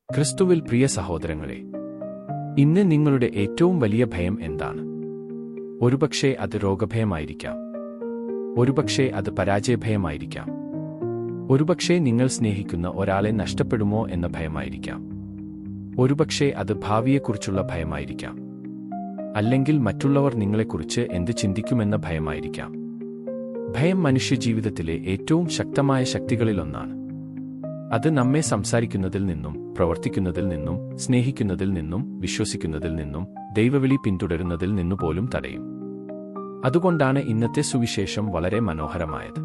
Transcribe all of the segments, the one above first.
ക്രിസ്തുവിൽ പ്രിയ സഹോദരങ്ങളെ, ഇന്ന് നിങ്ങളുടെ ഏറ്റവും വലിയ ഭയം എന്താണ്? ഒരുപക്ഷേ അത് രോഗഭയമായിരിക്കാം. ഒരുപക്ഷേ അത് പരാജയഭയമായിരിക്കാം. ഒരുപക്ഷേ നിങ്ങൾ സ്നേഹിക്കുന്ന ഒരാളെ നഷ്ടപ്പെടുമോ എന്ന ഭയമായിരിക്കാം. ഒരുപക്ഷേ അത് ഭാവിയെക്കുറിച്ചുള്ള ഭയമായിരിക്കാം. അല്ലെങ്കിൽ മറ്റുള്ളവർ നിങ്ങളെക്കുറിച്ച് എന്ത് ചിന്തിക്കുമെന്ന ഭയമായിരിക്കാം. ഭയം മനുഷ്യജീവിതത്തിലെ ഏറ്റവും ശക്തമായ ശക്തികളിലൊന്നാണ്. അത് നമ്മെ സംസാരിക്കുന്നതിൽ നിന്നും, പ്രവർത്തിക്കുന്നതിൽ നിന്നും, സ്നേഹിക്കുന്നതിൽ നിന്നും, വിശ്വസിക്കുന്നതിൽ നിന്നും, ദൈവവിളി പിന്തുടരുന്നതിൽ നിന്നുപോലും തടയും. അതുകൊണ്ടാണ് ഇന്നത്തെ സുവിശേഷം വളരെ മനോഹരമായത്.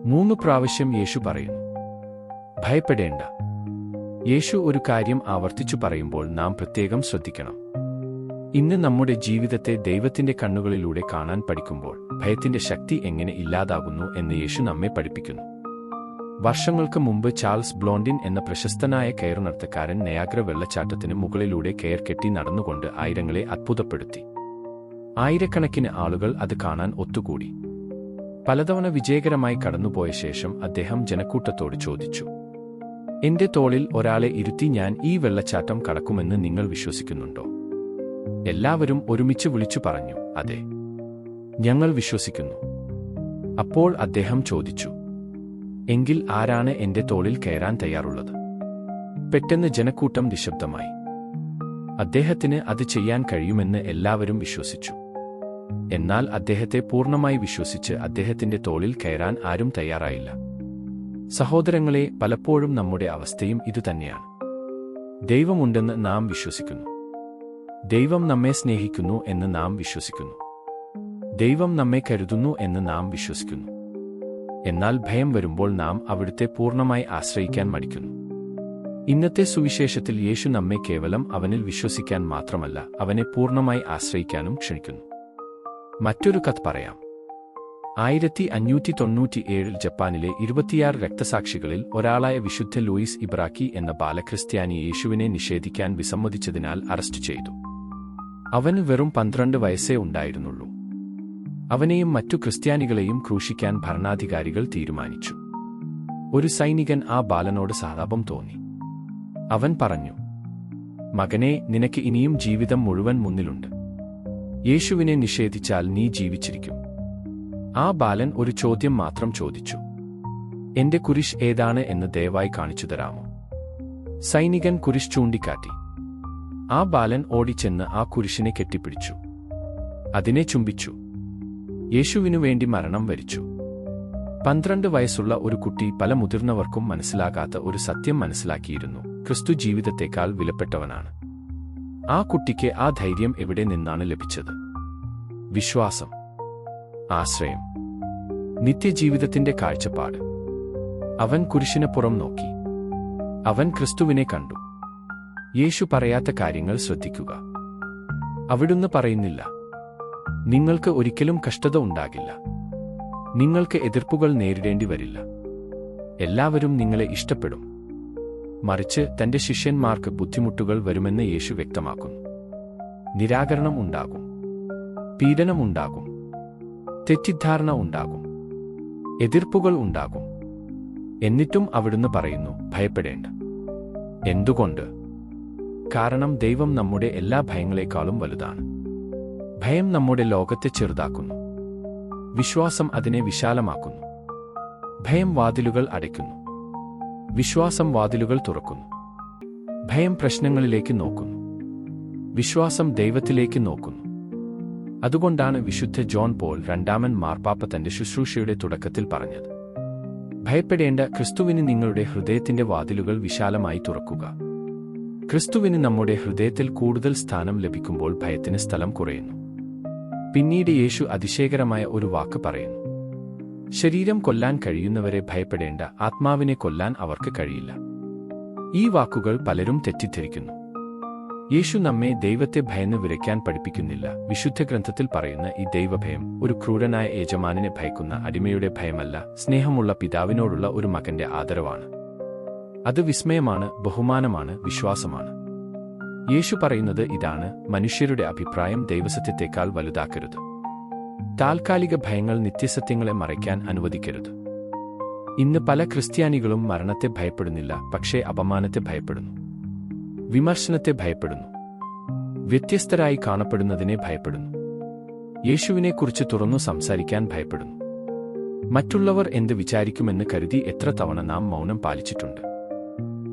3 പ്രാവശ്യം യേശു പറയുന്നു, ഭയപ്പെടേണ്ട. യേശു ഒരു കാര്യം ആവർത്തിച്ചു പറയുമ്പോൾ നാം പ്രത്യേകം ശ്രദ്ധിക്കണം. ഇന്ന് നമ്മുടെ ജീവിതത്തെ ദൈവത്തിന്റെ കണ്ണുകളിലൂടെ കാണാൻ പഠിക്കുമ്പോൾ ഭയത്തിന്റെ ശക്തി എങ്ങനെ ഇല്ലാതാകുന്നു എന്ന് യേശു നമ്മെ പഠിപ്പിക്കുന്നു. വർഷങ്ങൾക്ക് മുമ്പ് ചാൾസ് ബ്ലോണ്ടിൻ എന്ന പ്രശസ്തനായ കയറുനർത്തക്കാരൻ നയാഗ്ര വെള്ളച്ചാട്ടത്തിന് മുകളിലൂടെ കയർ കെട്ടി നടന്നുകൊണ്ട് ആയിരങ്ങളെ അത്ഭുതപ്പെടുത്തി. ആയിരക്കണക്കിന് ആളുകൾ അത് കാണാൻ ഒത്തുകൂടി. പലതവണ വിജയകരമായി കടന്നുപോയ ശേഷം അദ്ദേഹം ജനക്കൂട്ടത്തോട് ചോദിച്ചു, എന്റെ തോളിൽ ഒരാളെ ഇരുത്തി ഞാൻ ഈ വെള്ളച്ചാട്ടം കടക്കുമെന്ന് നിങ്ങൾ വിശ്വസിക്കുന്നുണ്ടോ? എല്ലാവരും ഒരുമിച്ച് വിളിച്ചു പറഞ്ഞു, അതെ, ഞങ്ങൾ വിശ്വസിക്കുന്നു. അപ്പോൾ അദ്ദേഹം ചോദിച്ചു, എങ്കിൽ ആരാണ് എന്റെ തോളിൽ കയറാൻ തയ്യാറുള്ളത്? പെട്ടെന്ന് ജനക്കൂട്ടം നിശബ്ദമായി. അദ്ദേഹത്തിന് അത് ചെയ്യാൻ കഴിയുമെന്ന് എല്ലാവരും വിശ്വസിച്ചു. എന്നാൽ അദ്ദേഹത്തെ പൂർണ്ണമായി വിശ്വസിച്ച് അദ്ദേഹത്തിന്റെ തോളിൽ കയറാൻ ആരും തയ്യാറായില്ല. സഹോദരങ്ങളെ, പലപ്പോഴും നമ്മുടെ അവസ്ഥയും ഇതുതന്നെയാണ്. ദൈവമുണ്ടെന്ന് നാം വിശ്വസിക്കുന്നു. ദൈവം നമ്മെ സ്നേഹിക്കുന്നു എന്ന് നാം വിശ്വസിക്കുന്നു. ദൈവം നമ്മെ കരുതുന്നു എന്ന് നാം വിശ്വസിക്കുന്നു. എന്നാൽ ഭയം വരുമ്പോൾ നാം അവിടുത്തെ പൂർണ്ണമായി ആശ്രയിക്കാൻ മടിക്കുന്നു. ഇന്നത്തെ സുവിശേഷത്തിൽ യേശു നമ്മെ കേവലം അവനിൽ വിശ്വസിക്കാൻ മാത്രമല്ല, അവനെ പൂർണ്ണമായി ആശ്രയിക്കാനും ക്ഷണിക്കുന്നു. മറ്റൊരു കഥ പറയാം. 1597 ജപ്പാനിലെ 26 രക്തസാക്ഷികളിൽ ഒരാളായ വിശുദ്ധ ലൂയിസ് ഇബ്രാക്കി എന്ന ബാലക്രിസ്ത്യാനി യേശുവിനെ നിഷേധിക്കാൻ വിസമ്മതിച്ചതിനാൽ അറസ്റ്റ് ചെയ്തു. അവന് വെറും 12 വയസ്സേ ഉണ്ടായിരുന്നുള്ളൂ. അവനെയും മറ്റു ക്രിസ്ത്യാനികളെയും ക്രൂശിക്കാൻ ഭരണാധികാരികൾ തീരുമാനിച്ചു. ഒരു സൈനികൻ ആ ബാലനോട് സഹതാപം തോന്നി. അവൻ പറഞ്ഞു, മകനെ, നിനക്ക് ഇനിയും ജീവിതം മുഴുവൻ മുന്നിലുണ്ട്. യേശുവിനെ നിഷേധിച്ചാൽ നീ ജീവിച്ചിരിക്കും. ആ ബാലൻ ഒരു ചോദ്യം മാത്രം ചോദിച്ചു, എന്റെ കുരിശ് ഏതാണ് എന്ന് ദയവായി കാണിച്ചു തരാമോ? സൈനികൻ കുരിശ് ചൂണ്ടിക്കാട്ടി. ആ ബാലൻ ഓടിച്ചെന്ന് ആ കുരിശിനെ കെട്ടിപ്പിടിച്ചു. അതിനെ ചുംബിച്ചു. യേശുവിനു വേണ്ടി മരണം വരിച്ചു. 12 വയസ്സുള്ള ഒരു കുട്ടി പല മുതിർന്നവർക്കും മനസ്സിലാകാത്ത ഒരു സത്യം മനസ്സിലാക്കിയിരുന്നു: ക്രിസ്തു ജീവിതത്തേക്കാൾ വിലപ്പെട്ടവനാണ്. ആ കുട്ടിക്ക് ആ ധൈര്യം എവിടെ നിന്നാണ് ലഭിച്ചത്? വിശ്വാസം, ആശ്രയം, നിത്യജീവിതത്തിന്റെ കാഴ്ചപ്പാട്. അവൻ കുരിശിനപ്പുറം നോക്കി. അവൻ ക്രിസ്തുവിനെ കണ്ടു. യേശു പറയാത്ത കാര്യങ്ങൾ ശ്രദ്ധിക്കുക. അവിടുന്ന് പറയുന്നില്ല, നിങ്ങൾക്ക് ഒരിക്കലും കഷ്ടത ഉണ്ടാകില്ല. നിങ്ങൾക്ക് എതിർപ്പുകൾ നേരിടേണ്ടി വരില്ല. എല്ലാവരും നിങ്ങളെ ഇഷ്ടപ്പെടും. മറിച്ച് തന്റെ ശിഷ്യന്മാർക്ക് ബുദ്ധിമുട്ടുകൾ വരുമെന്ന് യേശു വ്യക്തമാക്കുന്നു. നിരാകരണം ഉണ്ടാകും. പീഡനം ഉണ്ടാകും. തെറ്റിദ്ധാരണ ഉണ്ടാകും. എതിർപ്പുകൾ ഉണ്ടാകും. എന്നിട്ടും അവിടുന്ന് പറയുന്നു, ഭയപ്പെടേണ്ട. എന്തുകൊണ്ട്? കാരണം ദൈവം നമ്മുടെ എല്ലാ ഭയങ്ങളെക്കാളും വലുതാണ്. ഭയം നമ്മുടെ ലോകത്തെ ചെറുതാക്കുന്നു. വിശ്വാസം അതിനെ വിശാലമാക്കുന്നു. ഭയം വാതിലുകൾ അടയ്ക്കുന്നു. വിശ്വാസം വാതിലുകൾ തുറക്കുന്നു. ഭയം പ്രശ്നങ്ങളിലേക്ക് നോക്കുന്നു. വിശ്വാസം ദൈവത്തിലേക്ക് നോക്കുന്നു. അതുകൊണ്ടാണ് വിശുദ്ധ ജോൺ പോൾ രണ്ടാമൻ മാർപ്പാപ്പ തന്റെ ശുശ്രൂഷയുടെ തുടക്കത്തിൽ പറഞ്ഞത്, ഭയപ്പെടേണ്ട, ക്രിസ്തുവിന് നിങ്ങളുടെ ഹൃദയത്തിന്റെ വാതിലുകൾ വിശാലമായി തുറക്കുക. ക്രിസ്തുവിന് നമ്മുടെ ഹൃദയത്തിൽ കൂടുതൽ സ്ഥാനം ലഭിക്കുമ്പോൾ ഭയത്തിന് സ്ഥലം കുറയുന്നു. പിന്നീട് യേശു അതിശയകരമായ ഒരു വാക്ക് പറയുന്നു: ശരീരം കൊല്ലാൻ കഴിയുന്നവരെ ഭയപ്പെടേണ്ട, ആത്മാവിനെ കൊല്ലാൻ അവർക്ക് കഴിയില്ല. ഈ വാക്കുകൾ പലരും തെറ്റിദ്ധരിക്കുന്നു. യേശു നമ്മെ ദൈവത്തെ ഭയന്ന് വിറയ്ക്കാൻ പഠിപ്പിക്കുന്നില്ല. വിശുദ്ധ ഗ്രന്ഥത്തിൽ പറയുന്ന ഈ ദൈവഭയം ഒരു ക്രൂരനായ യജമാനനെ ഭയക്കുന്ന അടിമയുടെ ഭയമല്ല, സ്നേഹമുള്ള പിതാവിനോടുള്ള ഒരു മകന്റെ ആദരവാണ്. അത് വിസ്മയമാണ്, ബഹുമാനമാണ്, വിശ്വാസമാണ്. യേശു പറയുന്നത് ഇതാണ്: മനുഷ്യരുടെ അഭിപ്രായം ദൈവസത്യത്തേക്കാൾ വലുതാക്കരുത്. താൽക്കാലിക ഭയങ്ങൾ നിത്യസത്യങ്ങളെ മറയ്ക്കാൻ അനുവദിക്കരുത്. ഇന്ന് പല ക്രിസ്ത്യാനികളും മരണത്തെ ഭയപ്പെടുന്നില്ല, പക്ഷേ അപമാനത്തെ ഭയപ്പെടുന്നു. വിമർശനത്തെ ഭയപ്പെടുന്നു. വ്യത്യസ്തരായി കാണപ്പെടുന്നതിനെ ഭയപ്പെടുന്നു. യേശുവിനെക്കുറിച്ച് തുറന്നു സംസാരിക്കാൻ ഭയപ്പെടുന്നു. മറ്റുള്ളവർ എന്ത് വിചാരിക്കുമെന്ന് കരുതി എത്ര തവണ നാം മൗനം പാലിച്ചിട്ടുണ്ട്.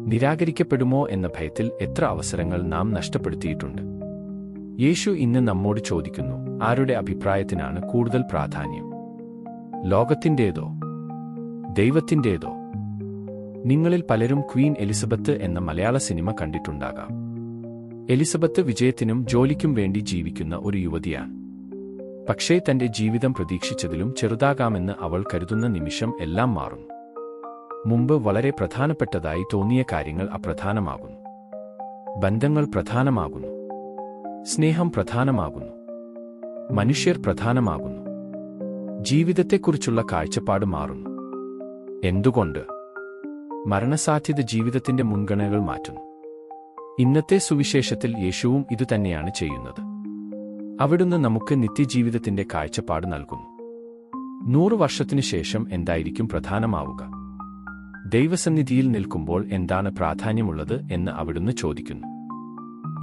നിരാകരിക്കപ്പെടുമോ എന്ന ഭയത്തിൽ എത്ര അവസരങ്ങൾ നാം നഷ്ടപ്പെടുത്തിയിട്ടുണ്ട്. യേശു ഇന്ന് നമ്മോട് ചോദിക്കുന്നു, ആരുടെ അഭിപ്രായത്തിനാണ് കൂടുതൽ പ്രാധാന്യം? ലോകത്തിൻ്റേതോ ദൈവത്തിൻ്റേതോ? നിങ്ങളിൽ പലരും ക്വീൻ എലിസബത്ത് എന്ന മലയാള സിനിമ കണ്ടിട്ടുണ്ടാകാം. എലിസബത്ത് വിജയത്തിനും ജോലിക്കും വേണ്ടി ജീവിക്കുന്ന ഒരു യുവതിയാണ്. പക്ഷേ തന്റെ ജീവിതം പ്രതീക്ഷിച്ചതിലും ചെറുതാകാമെന്ന് അവൾ കരുതുന്ന നിമിഷം എല്ലാം മാറുന്നു. മുമ്പ് വളരെ പ്രധാനപ്പെട്ടതായി തോന്നിയ കാര്യങ്ങൾ അപ്രധാനമാകുന്നു. ബന്ധങ്ങൾ പ്രധാനമാകുന്നു. സ്നേഹം പ്രധാനമാകുന്നു. മനുഷ്യർ പ്രധാനമാകുന്നു. ജീവിതത്തെക്കുറിച്ചുള്ള കാഴ്ചപ്പാട് മാറുന്നു. എന്തുകൊണ്ട്? മരണസാധ്യത ജീവിതത്തിന്റെ മുൻഗണനകൾ മാറ്റുന്നു. ഇന്നത്തെ സുവിശേഷത്തിൽ യേശുവും ഇതുതന്നെയാണ് ചെയ്യുന്നത്. അവിടുന്ന് നമുക്ക് നിത്യജീവിതത്തിന്റെ കാഴ്ചപ്പാട് നൽകുന്നു. 100 വർഷത്തിനു ശേഷം എന്തായിരിക്കും പ്രധാനമാവുക? ദൈവസന്നിധിയിൽ നിൽക്കുമ്പോൾ എന്താണ് പ്രാധാന്യമുള്ളത് എന്ന് അവിടുന്ന് ചോദിക്കുന്നു.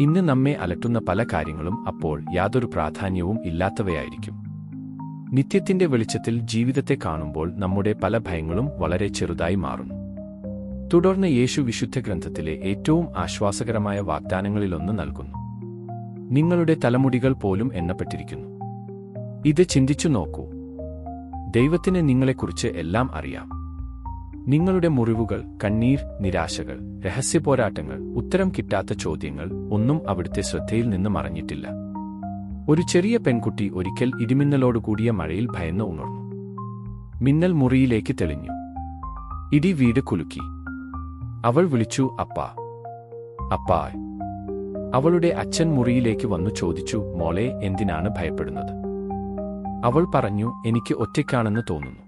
ഇന്ന് നമ്മെ അലട്ടുന്ന പല കാര്യങ്ങളും അപ്പോൾ യാതൊരു പ്രാധാന്യവും ഇല്ലാത്തവയായിരിക്കും. നിത്യത്തിന്റെ വെളിച്ചത്തിൽ ജീവിതത്തെ കാണുമ്പോൾ നമ്മുടെ പല ഭയങ്ങളും വളരെ ചെറുതായി മാറുന്നു. തുടർന്ന് യേശു വിശുദ്ധ ഗ്രന്ഥത്തിലെ ഏറ്റവും ആശ്വാസകരമായ വാഗ്ദാനങ്ങളിലൊന്ന് നൽകുന്നു. നിങ്ങളുടെ തലമുടികൾ പോലും എണ്ണപ്പെട്ടിരിക്കുന്നു. ഇത് ചിന്തിച്ചു നോക്കൂ. ദൈവത്തിന് നിങ്ങളെക്കുറിച്ച് എല്ലാം അറിയാം. നിങ്ങളുടെ മുറിവുകൾ, കണ്ണീർ, നിരാശകൾ, രഹസ്യപോരാട്ടങ്ങൾ, ഉത്തരം കിട്ടാത്ത ചോദ്യങ്ങൾ ഒന്നും അവിടുത്തെ ശ്രദ്ധയിൽ നിന്ന് മറഞ്ഞിട്ടില്ല. ഒരു ചെറിയ പെൺകുട്ടി ഒരിക്കൽ ഇടിമിന്നലോടുകൂടിയ മഴയിൽ ഭയന്ന് ഉണർന്നു. മിന്നൽ മുറിയിലേക്ക് തെളിഞ്ഞു. ഇടി വീട് കുലുക്കി. അവൾ വിളിച്ചു, അപ്പാ, അപ്പാ. അവളുടെ അച്ഛൻ മുറിയിലേക്ക് വന്നു ചോദിച്ചു, മോളെ, എന്തിനാണ് ഭയപ്പെടുന്നത്? അവൾ പറഞ്ഞു, എനിക്ക് ഒറ്റയ്ക്കാണെന്ന് തോന്നുന്നു.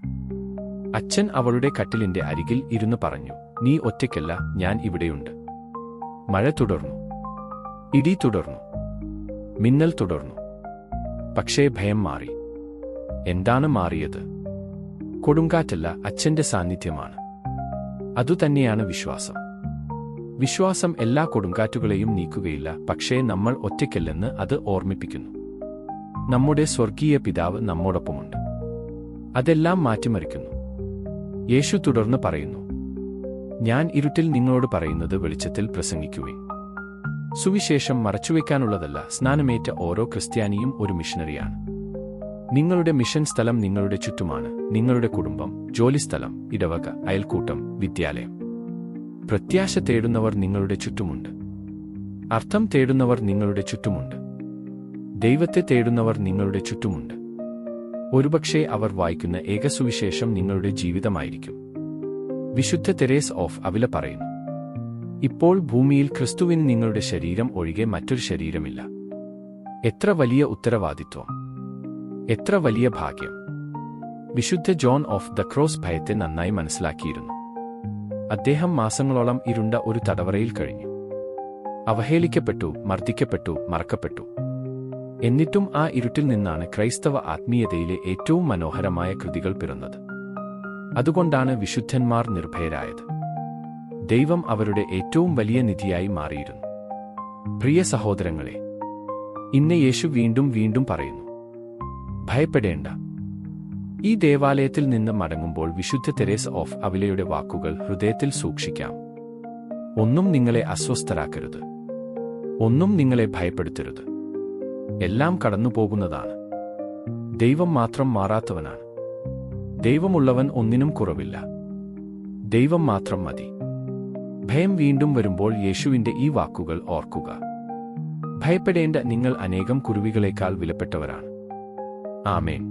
അച്ഛൻ അവളുടെ കട്ടിലിന്റെ അരികിൽ ഇരുന്ന് പറഞ്ഞു, നീ ഒറ്റയ്ക്കല്ല, ഞാൻ ഇവിടെയുണ്ട്. മഴ തുടർന്നു. ഇടി തുടർന്നു. മിന്നൽ തുടർന്നു. പക്ഷേ ഭയം മാറി. എന്താണ് മാറിയത്? കൊടുങ്കാറ്റല്ല, അച്ഛന്റെ സാന്നിധ്യമാണ്. അതുതന്നെയാണ് വിശ്വാസം. വിശ്വാസം എല്ലാ കൊടുങ്കാറ്റുകളെയും നീക്കുകയില്ല, പക്ഷേ നമ്മൾ ഒറ്റയ്ക്കല്ലെന്ന് അത് ഓർമ്മിപ്പിക്കുന്നു. നമ്മുടെ സ്വർഗീയ പിതാവ് നമ്മോടൊപ്പമുണ്ട്. അതെല്ലാം മാറ്റിമറിക്കുന്നു. യേശു തുടർന്ന് പറയുന്നു, ഞാൻ ഇരുട്ടിൽ നിങ്ങളോട് പറയുന്നത് വെളിച്ചത്തിൽ പ്രസംഗിക്കുവിൻ. സുവിശേഷം മറച്ചുവെക്കാനുള്ളതല്ല. സ്നാനമേറ്റ ഓരോ ക്രിസ്ത്യാനിയും ഒരു മിഷനറിയാണ്. നിങ്ങളുടെ മിഷൻ സ്ഥലം നിങ്ങളുടെ ചുറ്റുമാണ്. നിങ്ങളുടെ കുടുംബം, ജോലിസ്ഥലം, ഇടവക, അയൽക്കൂട്ടം, വിദ്യാലയം. പ്രത്യാശ തേടുന്നവർ നിങ്ങളുടെ ചുറ്റുമുണ്ട്. അർത്ഥം തേടുന്നവർ നിങ്ങളുടെ ചുറ്റുമുണ്ട്. ദൈവത്തെ തേടുന്നവർ നിങ്ങളുടെ ചുറ്റുമുണ്ട്. ഒരുപക്ഷേ അവർ വായിക്കുന്ന ഏക സുവിശേഷം നിങ്ങളുടെ ജീവിതമായിരിക്കും. വിശുദ്ധ തെരേസ് ഓഫ് അവില പറയുന്നു, ഇപ്പോൾ ഭൂമിയിൽ ക്രിസ്തുവിന് നിങ്ങളുടെ ശരീരം ഒഴികെ മറ്റൊരു ശരീരമില്ല. എത്ര വലിയ ഉത്തരവാദിത്വം! എത്ര വലിയ ഭാഗ്യം! വിശുദ്ധ ജോൺ ഓഫ് ദ ക്രോസ് ഭയത്തെ നന്നായി മനസ്സിലാക്കിയിരുന്നു. അദ്ദേഹം മാസങ്ങളോളം ഇരുണ്ട ഒരു തടവറയിൽ കഴിഞ്ഞു. അവഹേളിക്കപ്പെട്ടു, മർദ്ദിക്കപ്പെട്ടു, മറക്കപ്പെട്ടു. എന്നിട്ടും ആ ഇരുട്ടിൽ നിന്നാണ് ക്രൈസ്തവ ആത്മീയതയിലെ ഏറ്റവും മനോഹരമായ കൃതികൾ പിറന്നത്. അതുകൊണ്ടാണ് വിശുദ്ധന്മാർ നിർഭയരായത്. ദൈവം അവരുടെ ഏറ്റവും വലിയ നിധിയായി മാറിയിരുന്നു. പ്രിയ സഹോദരങ്ങളെ, ഇന്ന് യേശു വീണ്ടും വീണ്ടും പറയുന്നു, ഭയപ്പെടേണ്ട. ഈ ദേവാലയത്തിൽ നിന്ന് മടങ്ങുമ്പോൾ വിശുദ്ധ തെരേസ് ഓഫ് അവിലയുടെ വാക്കുകൾ ഹൃദയത്തിൽ സൂക്ഷിക്കാം. ഒന്നും നിങ്ങളെ അസ്വസ്ഥരാക്കരുത്. ഒന്നും നിങ്ങളെ ഭയപ്പെടുത്തരുത്. എല്ലാം കടന്നുപോകുന്നതാണ്. ദൈവം മാത്രം മാറാത്തവനാണ്. ദൈവമുള്ളവൻ ഒന്നിനും കുറവില്ല. ദൈവം മാത്രം മതി. ഭയം വീണ്ടും വരുമ്പോൾ യേശുവിന്റെ ഈ വാക്കുകൾ ഓർക്കുക. ഭയപ്പെടേണ്ട, നിങ്ങൾ അനേകം കുരുവികളേക്കാൾ വിലപ്പെട്ടവരാണ്. ആമേൻ.